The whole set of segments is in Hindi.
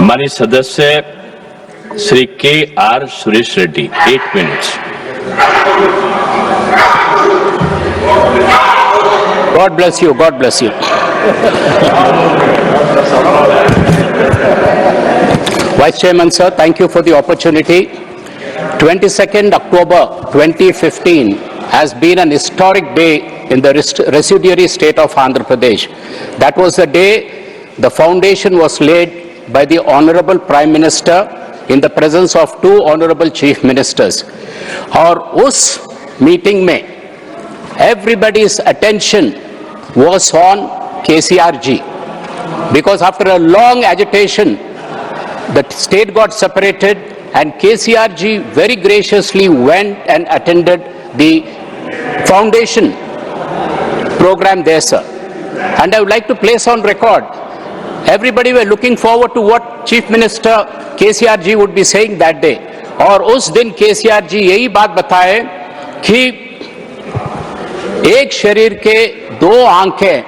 हमारी सदस्य Shri KR Suresh Reddy 8 minutes. God bless you. God bless you. Vice Chairman, sir, thank you for the opportunity. 22nd October 2015 has been an historic day in the residuary state of Andhra Pradesh. That was the day the foundation was laid by the Honorable Prime Minister in the presence of 2 Honorable Chief Ministers. और उस meeting में everybody's attention was on KCRG, because after a long agitation, the state got separated and KCRG very graciously went and attended the foundation program there, sir. And I would like to place on record, everybody were looking forward to what Chief Minister KCRG would be saying that day. और उस दिन KCRG यही बात बताए कि एक शरीर के 2 आंखें,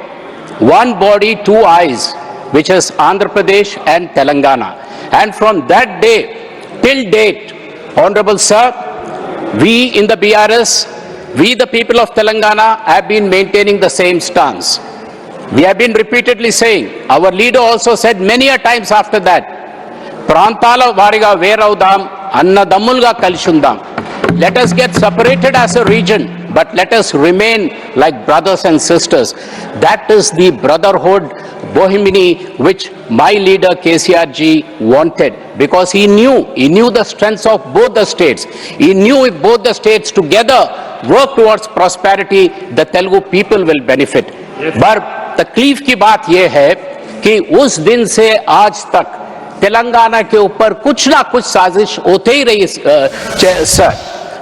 1 body, 2 eyes, which is Andhra Pradesh and Telangana. And from that day till date, Honorable Sir, we in the BRS, we the people of Telangana have been maintaining the same stance. We have been repeatedly saying, our leader also said many a times after that, Prantala Variga Veraudam, Annadamulga Kalshundam. Let us get separated as a region, but let us remain like brothers and sisters. That is the brotherhood Bohemini which my leader KCRG wanted, because he knew the strengths of both the states. He knew if both the states together work towards prosperity, the Telugu people will benefit. But तकलीफ की बात यह है कि उस दिन से आज तक तेलंगाना के ऊपर कुछ ना कुछ साजिश होते ही रही सर।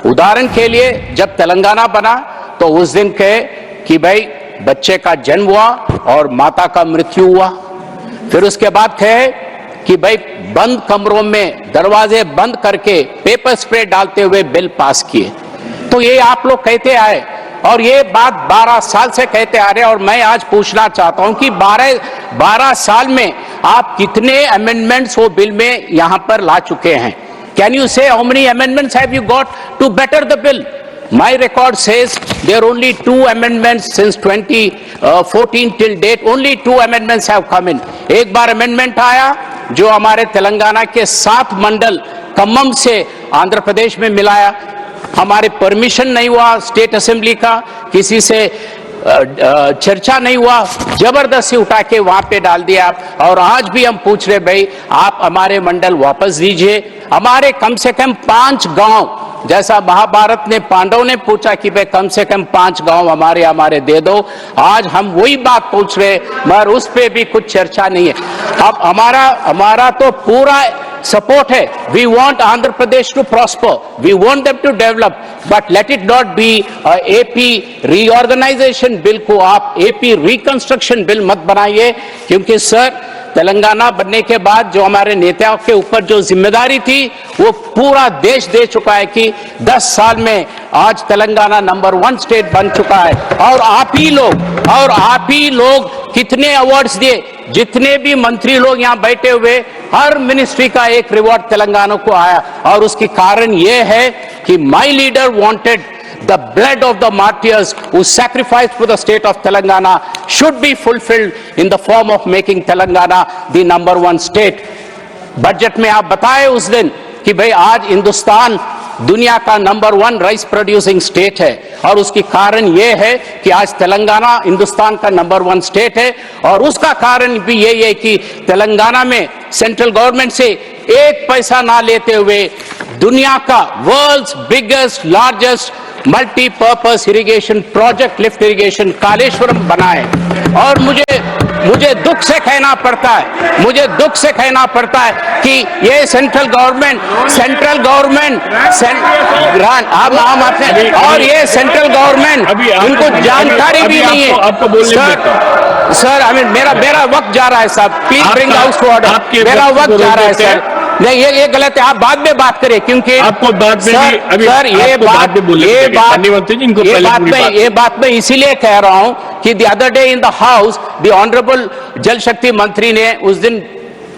उदाहरण के लिए जब तेलंगाना बना तो उस दिन कहे कि भाई बच्चे का जन्म हुआ और माता का मृत्यु हुआ, फिर उसके बाद कहे कि भाई बंद कमरों में दरवाजे बंद करके पेपर स्प्रे डालते हुए बिल पास किए। तो ये आप लोग कहते आए और ये बात 12 साल से कहते आ रहे हैं। और मैं आज पूछना चाहता हूं कि 12 साल में आप कितने अमेंडमेंट्स वो बिल में यहां पर ला चुके हैं? Can you say how many amendments have you got to better the bill? My record says there only 2 amendments since 2014 till date, only 2 amendments have come in. एक बार अमेंडमेंट आया जो हमारे तेलंगाना के 7 मंडल खम्मम से आंध्र प्रदेश में मिलाया, हमारे परमिशन नहीं हुआ स्टेट असेंबली का, किसी से चर्चा नहीं हुआ, जबरदस्ती उठा के वहां पे डाल दिया। और आज भी हम पूछ रहे भाई आप हमारे मंडल वापस दीजिए। हमारे कम से कम 5 गांव, जैसा महाभारत ने पांडव ने पूछा कि भाई कम से कम 5 गांव हमारे दे दो, आज हम वही बात पूछ रहे मगर उस पे भी कुछ चर्चा नहीं है। अब हमारा तो पूरा support है। We want Andhra Pradesh to prosper. We want them to develop. But let it not be a AP reorganization bill को आप AP reconstruction bill मत बनाइए, क्योंकि सर तेलंगाना बनने के बाद जो हमारे नेताओं के ऊपर जो जिम्मेदारी थी वो पूरा देश दे चुका है कि 10 साल में आज तेलंगाना नंबर 1 स्टेट बन चुका है। और आप ही लोग कितने अवार्ड्स दिए, जितने भी मंत्री लोग यहाँ बैठे हुए हर मिनिस्ट्री का एक रिवॉर्ड तेलंगाना को आया। और उसकी कारण ये है कि my leader wanted the blood of the martyrs who sacrificed for the state of Telangana should be fulfilled in the form of making Telangana the number 1 state. Budget में आप बताए उस दिन कि भाई आज हिंदुस्तान दुनिया का नंबर 1 राइस प्रोड्यूसिंग स्टेट है, और उसकी कारण यह है कि आज तेलंगाना हिंदुस्तान का नंबर 1 स्टेट है। और उसका कारण भी यही है कि तेलंगाना में सेंट्रल गवर्नमेंट से 1 पैसा ना लेते हुए दुनिया का world's biggest largest multipurpose irrigation project lift irrigation Kaleshwaram बना है। और मुझे दुख से कहना पड़ता है कि ये सेंट्रल गवर्नमेंट और ये सेंट्रल गवर्नमेंट उनको जानकारी भी नहीं है। सर मेरा वक्त जा रहा है साहब, please bring house to order. मेरा वक्त जा रहा है सर। नहीं ये गलत है, आप बाद में बात करें क्योंकि आपको बाद में सर ये बात मैं इसीलिए कह रहा हूं कि the other day in the house the honourable जल शक्ति मंत्री ने उस दिन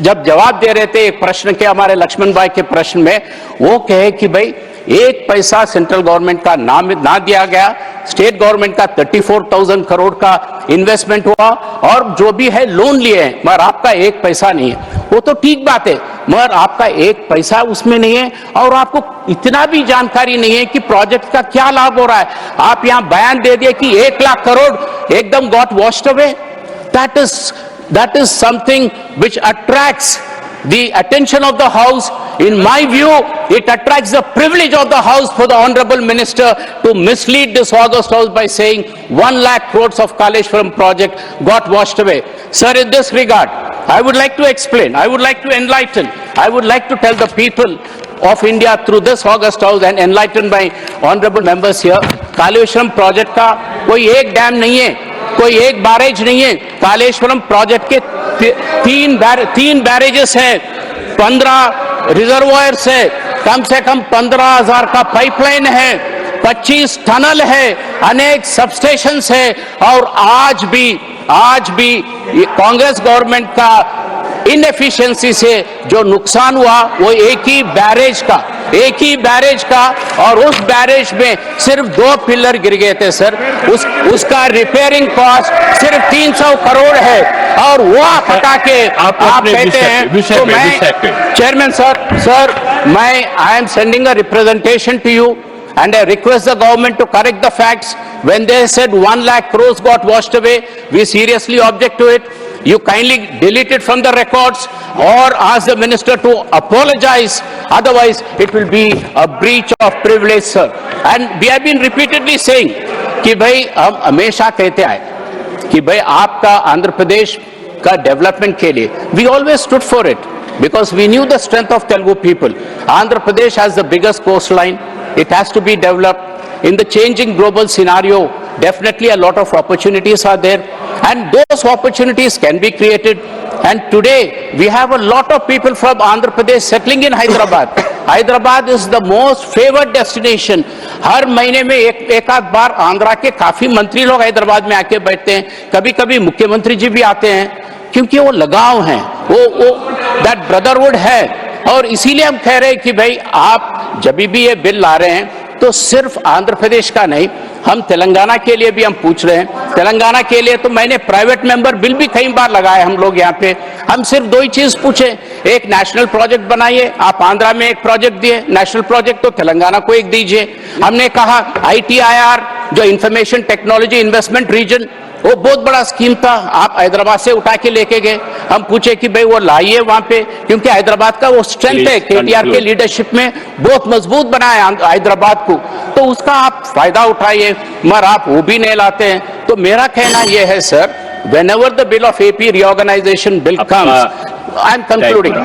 जब जवाब दे रहे थे एक प्रश्न के, हमारे लक्ष्मण भाई के प्रश्न में, वो कहे कि भाई एक पैसा सेंट्रल गवर्नमेंट का ना दिया गया, स्टेट गवर्नमेंट का 34,000 करोड़ का इन्वेस्टमेंट हुआ और जो भी है लोन लिए हैं, मगर आपका एक पैसा नहीं है। वो तो ठीक बात है, मगर आपका एक पैसा उसमें नहीं है और आपको इतना भी जानकारी नहीं है कि प्रोजेक्ट का क्या लाभ हो रहा है। आप यहां बयान दे दिए कि 1 लाख करोड़ एकदम got washed away. That is something which attracts the attention of the House. In my view, it attracts the privilege of the House for the Honorable Minister to mislead this August House by saying 1 lakh crores of Kaleshwaram project got washed away. Sir, in this regard, I would like to explain, I would like to enlighten, I would like to tell the people of India through this August House and enlighten my honorable members here, Kaleshwaram project का कोई एक डैम नहीं है, कोई एक बैरेज नहीं है। कालेश्वरम प्रोजेक्ट के तीन बैरेजेस है, 15 रिजर्वायर्स है, कम से कम 15,000 का पाइपलाइन है, 25 टनल है, अनेक सबस्टेशंस है और आज भी कांग्रेस गवर्नमेंट का इनएफिशिएंसी से जो नुकसान हुआ वो एक ही बैरेज का और उस बैरेज में सिर्फ 2 पिलर गिर गए थे सर। उसका रिपेयरिंग कॉस्ट सिर्फ 300 करोड़ है और वो आप हटा के आप कहते हैं तो मैं chairman sir I am sending a representation to you and I request the government to correct the facts. When they said 1 lakh crores got washed away, we seriously object to it. You kindly delete it from the records or ask the minister to apologize. Otherwise, it will be a breach of privilege, sir. And we have been repeatedly saying कि भाई हम हमेशा कहते आए कि भाई आपका आंध्र प्रदेश का डेवलपमेंट के लिए we always stood for it because we knew the strength of Telugu people. Andhra Pradesh has the biggest coastline. It has to be developed in the changing global scenario. Definitely a lot of opportunities are there and those opportunities can be created. And today we have a lot of people from Andhra Pradesh settling in Hyderabad. Hyderabad is the most favored destination. हर महीने में एक आध बार आंध्रा के काफी मंत्री लोग हैदराबाद में आके बैठते हैं, कभी कभी मुख्यमंत्री जी भी आते हैं क्योंकि वो लगाव है, वो दैट ब्रदरहुड है। और इसीलिए हम कह रहे हैं कि भाई आप जब भी ये बिल ला रहे हैं तो सिर्फ आंध्र प्रदेश का नहीं, हम तेलंगाना के लिए भी हम पूछ रहे हैं। तेलंगाना के लिए तो मैंने प्राइवेट मेंबर बिल भी कई बार लगाए हम लोग यहाँ पे। हम सिर्फ 2 ही चीज पूछे, एक नेशनल प्रोजेक्ट बनाइए, आप आंध्रा में एक प्रोजेक्ट दिए नेशनल प्रोजेक्ट तो तेलंगाना को एक दीजिए। हमने कहा ITIR जो इंफॉर्मेशन टेक्नोलॉजी इन्वेस्टमेंट रीजन, वो बहुत बड़ा स्कीम था, आप हैदराबाद से उठा के लेके गए। हम पूछे कि भाई वो लाइए वहां पे, क्योंकि हैदराबाद का वो स्ट्रेंथ है, KTR के लीडरशिप में बहुत मजबूत बनाया हैदराबाद को, तो उसका आप फायदा उठाइए, मगर आप वो भी नहीं लाते हैं। तो मेरा कहना यह है sir, whenever the bill of AP reorganization bill comes, I am concluding.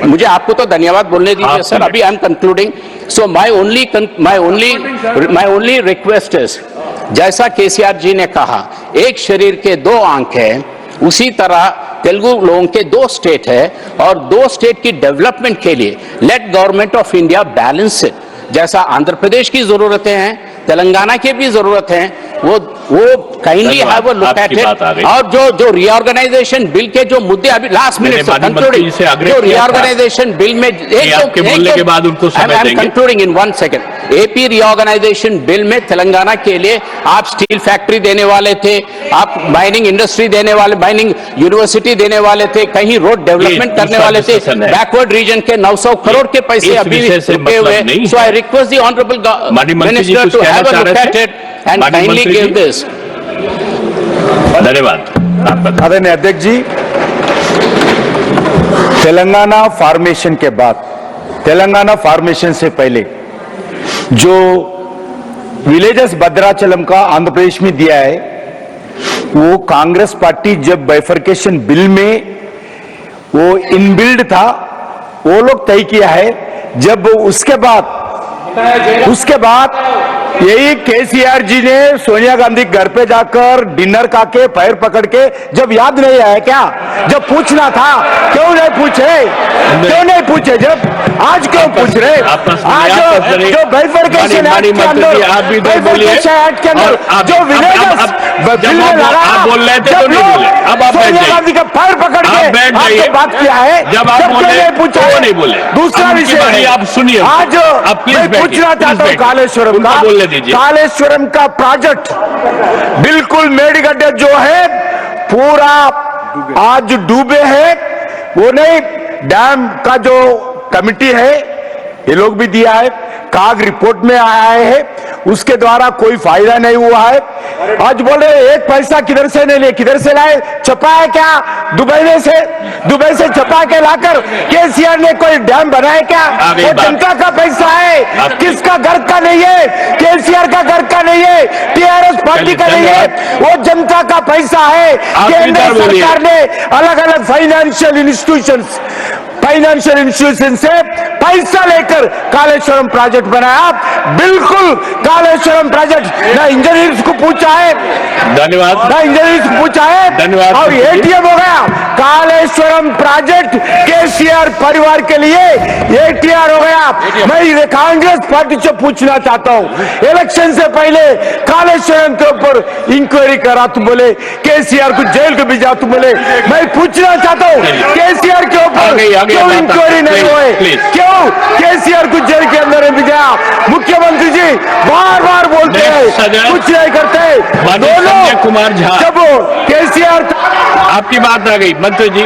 मुझे आपको तो धन्यवाद बोलने दीजिए सर, अभी I am concluding. So my only request is, जैसा केसीआर जी ने कहा एक शरीर के 2 आंख है, उसी तरह तेलुगु लोगों के 2 स्टेट है और 2 स्टेट की डेवलपमेंट के लिए let government of India balance it. जैसा आंध्र प्रदेश की जरूरतें हैं, तेलंगाना की भी जरूरत है, वो kindly have a look at it. और जो रीऑर्गेनाइजेशन बिल के जो मुद्दे अभी लास्ट मिनट कंक्लूडिंग, जो रीऑर्गेनाइजेशन बिल में कंक्लूडिंग इन 1 सेकंड, AP रीऑर्गेनाइजेशन बिल में तेलंगाना के लिए आप स्टील फैक्ट्री देने वाले थे, आप माइनिंग इंडस्ट्री देने वाले, माइनिंग यूनिवर्सिटी देने वाले थे, कहीं रोड डेवलपमेंट करने वाले थे, बैकवर्ड रीजन के 900 करोड़ के पैसे अभी रुके हुए। So I request the honourable minister to have a look at it and kindly give this. धन्यवाद। आदरणीय अध्यक्ष जी, तेलंगाना फॉर्मेशन के बाद, तेलंगाना फॉर्मेशन से पहले जो विलेजेस भद्राचलम का आंध्र प्रदेश में दिया है, वो कांग्रेस पार्टी जब बाइफर्केशन बिल में वो इनबिल्ड था, वो लोग तय किया है। जब उसके बाद यही केसीआर जी ने सोनिया गांधी घर पे जाकर डिनर खा के पैर पकड़ के जब याद नहीं आया क्या? जब पूछना था क्यों नहीं पूछे? क्यों नहीं पूछे? जब आज क्यों पूछ रहे? आज जो बाइफरकेशन एक्ट के अंदर, बाइफरकेशन एक्ट के अंदर जो विलेजेस बिल में लगा, आप बोल रहे थे तो नहीं बोले, अब आप बैठ सोनिया जाइए। गांधी का पैर पकड़ आप के बैठ आपसे जाइए। बात किया है, जब आप क्यों बोले नहीं पूछा? वो नहीं बोले। दूसरा अब उनकी विषय बारी, है। आप सुनिए। आज आप प्लीज मैं बैठिए, पूछना प्लीज चाहता हूँ बैठिए। कालेश्वरम उनको का, बोलने दीजिए। कालेश्वरम का प्रोजेक्ट बिल्कुल मेडीगड्ढे जो है पूरा आज डूबे हैं। वो नहीं, डैम का जो कमिटी है ये लोग भी दिया है, काग रिपोर्ट में आया है, उसके द्वारा कोई फायदा नहीं हुआ है। आज बोले एक पैसा किधर से नहीं ले, किधर से लाए? छपा है क्या दुबई में से? दुबई से छपा के लाकर केसीआर ने कोई डैम बनाया क्या? वो जनता का पैसा है, किसका घर का नहीं है? केसीआर का घर का नहीं है, टीआरएस पार्टी का नहीं है, वो जनता का पैसा है। केंद्र सरकार ने अलग अलग फाइनेंशियल इंस्टीट्यूशन से पैसा लेकर कालेश्वरम प्रोजेक्ट बनाया। बिल्कुल कालेश्वरम प्रोजेक्ट ना इंजीनियर्स को पूछा है, धन्यवाद। ना इंजीनियर्स को पूछा है, धन्यवाद। और एटीएम हो गया। कालेश्वरम प्रोजेक्ट केसीआर परिवार के लिए एटीआर हो गया। मैं कांग्रेस पार्टी से पूछना चाहता हूं, इलेक्शन से पहले कालेश्वरम के ऊपर इंक्वायरी करा, तुम बोले केसीआर को जेल को भेजा, तुम बोले। मैं पूछना चाहता हूं केसीआर के ऊपर क्यों इंक्वायरी नहीं हुए? क्यों केसीआर को जेल के अंदर नहीं भेजा? मुख्यमंत्री जी बार बार बोलते हैं, कुछ नहीं करते। संजय कुमार झा, जब केसीआर आपकी बात आ गई मंत्री जी।